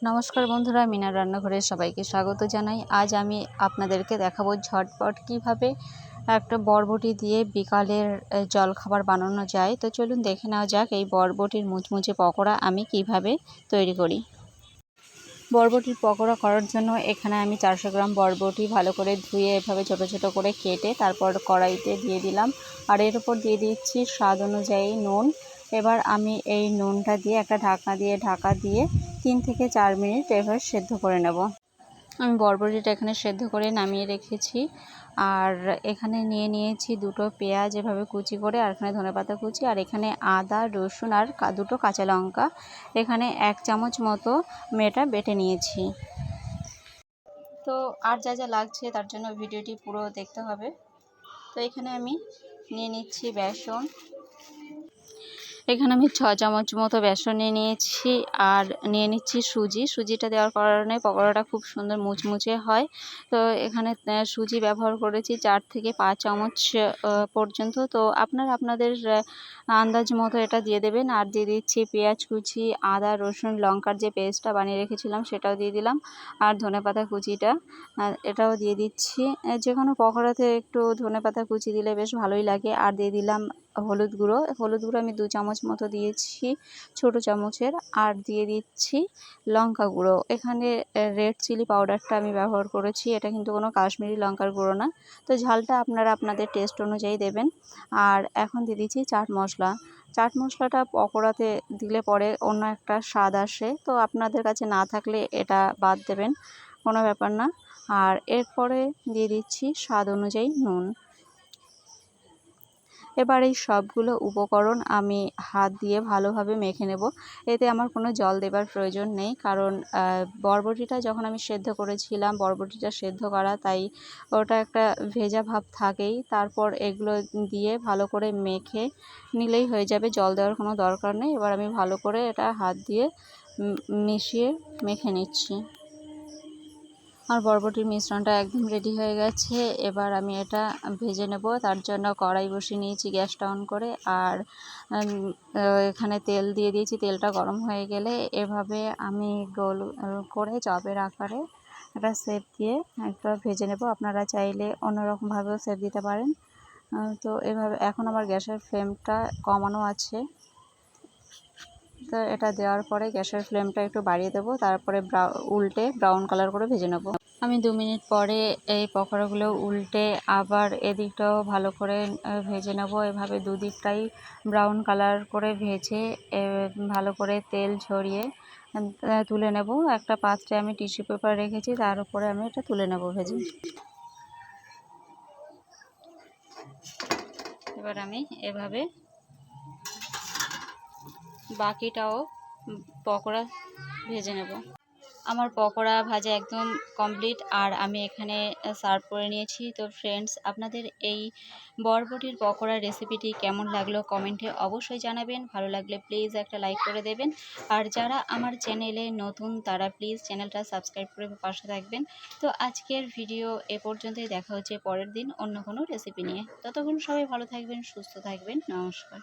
নমস্কার বন্ধুরা, মিনার রান্নাঘরে সবাইকে স্বাগত জানাই। আজ আমি আপনাদেরকে দেখাবো ঝটপট কিভাবে একটা বরবটি দিয়ে বিকালের জলখাবার বানানো যায়। তো চলুন দেখে নেওয়া যাক এই বরবটির মুচমুচে পকোড়া আমি কিভাবে তৈরি করি। বরবটির পকোড়া করার জন্য এখানে আমি 400 গ্রাম বরবটি ভালো করে ধুয়ে এভাবে ছোট ছোট করে কেটে তারপর কড়াইতে দিয়ে দিলাম, আর এর উপর দিয়ে দিচ্ছি স্বাদ অনুযায়ী নুন। এবার আমি এই নুনটা দিয়ে একটা ঢাকা দিয়ে 3 থেকে 4 মিনিট এভাবে সেদ্ধ করে নেব। আমি বরবটিটা এখানে সেদ্ধ করে নামিয়ে রেখেছি, আর এখানে নিয়েছি দুটো পেঁয়াজ এভাবে কুচি করে, আর এখানে ধনেপাতা কুচি, আর এখানে আদা রসুন আর দুটো কাঁচা লঙ্কা এখানে 1 চামচ মতো মেটা বেটে নিয়েছি। তো আর যা যা লাগছে তার জন্য ভিডিওটি পুরো দেখতে হবে। তো এখানে আমি নিয়ে নিচ্ছি বেসন। এখানে আমি 6 চামচ মতো বেসন নিয়েছি, আর নিয়ে নিচ্ছি সুজিটা দেওয়ার কারণে পকোড়াটা খুব সুন্দর মুচমুচে হয়। তো এখানে সুজি ব্যবহার করেছি 4 থেকে 5 চামচ পর্যন্ত। তো আপনাদের আন্দাজ মতো এটা দিয়ে দেবেন। আর দিয়ে দিচ্ছি পেঁয়াজ কুচি, আদা রসুন লঙ্কার যে পেস্টটা বানিয়ে রেখেছিলাম সেটাও দিয়ে দিলাম, আর ধনেপাতা কুচিটা এটাও দিয়ে দিচ্ছি। যে কোনো পকোড়াতে একটু ধনেপাতা কুচি দিলে বেশ ভালোই লাগে। আর দিয়ে দিলাম হলুদ গুঁড়ো আমি 2 চামচ মতো দিয়েছি ছোট চামচের, আর দিয়ে দিচ্ছি লঙ্কা গুঁড়ো। এখানে রেড চিলি পাউডারটা আমি ব্যবহার করেছি, এটা কিন্তু কোনো কাশ্মীরি লঙ্কার গুঁড়ো না। তো ঝালটা আপনারা আপনাদের টেস্ট অনুযায়ী দেবেন। আর এখন দিয়ে দিচ্ছি চাট মশলাটা পকোড়াতে দিলে পরে অন্য একটা স্বাদ আসে, তো আপনাদের কাছে না থাকলে এটা বাদ দেবেন, কোনো ব্যাপার না। আর এরপরে দিয়ে দিচ্ছি স্বাদ অনুযায়ী নুন। এবার এই সবগুলো উপকরণ আমি হাত দিয়ে ভালোভাবে মেখে নেব। এতে আমার কোনো জল দেবার প্রয়োজন নেই, কারণ বরবটিটা যখন আমি সেদ্ধ করেছিলাম, বরবটিটা সেদ্ধ করা, তাই ওটা একটা ভেজা ভাব থাকেই। তারপর এগুলো দিয়ে ভালো করে মেখে নিলেই হয়ে যাবে, জল দেওয়ার কোনো দরকার নেই। এবার আমি ভালো করে এটা হাত দিয়ে মিশিয়ে মেখে নিচ্ছি। আর বরবটির মিশ্রণটা একদম রেডি হয়ে গেছে। এবার আমি এটা ভেজে নেব। তার জন্য কড়াই বসিয়ে নিয়েছি গ্যাসটা অন করে, আর এখানে তেল দিয়ে দিয়েছি। তেলটা গরম হয়ে গেলে এভাবে আমি গোল করে চপের আকারে একটা শেপ দিয়ে একটা ভেজে নেব। আপনারা চাইলে অন্যরকমভাবেও শেপ দিতে পারেন। তো এভাবে এখন আমার গ্যাসের ফ্লেমটা কমানো আছে। তো এটা দেওয়ার পরে গ্যাসের ফ্লেমটা একটু বাড়িয়ে দেবো, তারপরে উল্টে ব্রাউন কালার করে ভেজে নেব। আমি 2 মিনিট পরে এই পকোড়াগুলো উল্টে আবার এদিকটাও ভালো করে ভেজে নেব। এভাবে দুদিকটাই ব্রাউন কালার করে ভেজে ভালো করে তেল ঝরিয়ে তুলে নেব। একটা পাত্রে আমি টিস্যু পেপার রেখেছি, তার উপরে আমি এটা তুলে নেব ভেজে। এবার আমি এভাবে বাকিটাও পকোড়া ভেজে নেব। আমার পকোড়া ভাজা একদম কমপ্লিট, আর আমি এখানে সার্ভ করে নিয়েছি। তো ফ্রেন্ডস, আপনাদের এই বরবটির পকোড়ার রেসিপিটি কেমন লাগলো কমেন্টে অবশ্যই জানাবেন। ভালো লাগলে প্লিজ একটা লাইক করে দেবেন, আর যারা আমার চ্যানেলে নতুন তারা প্লিজ চ্যানেলটা সাবস্ক্রাইব করে পাশে থাকবেন। তো আজকের ভিডিও এ পর্যন্তই, দেখা হচ্ছে পরের দিন অন্য কোনো রেসিপি নিয়ে। ততক্ষণ সবাই ভালো থাকবেন, সুস্থ থাকবেন। নমস্কার।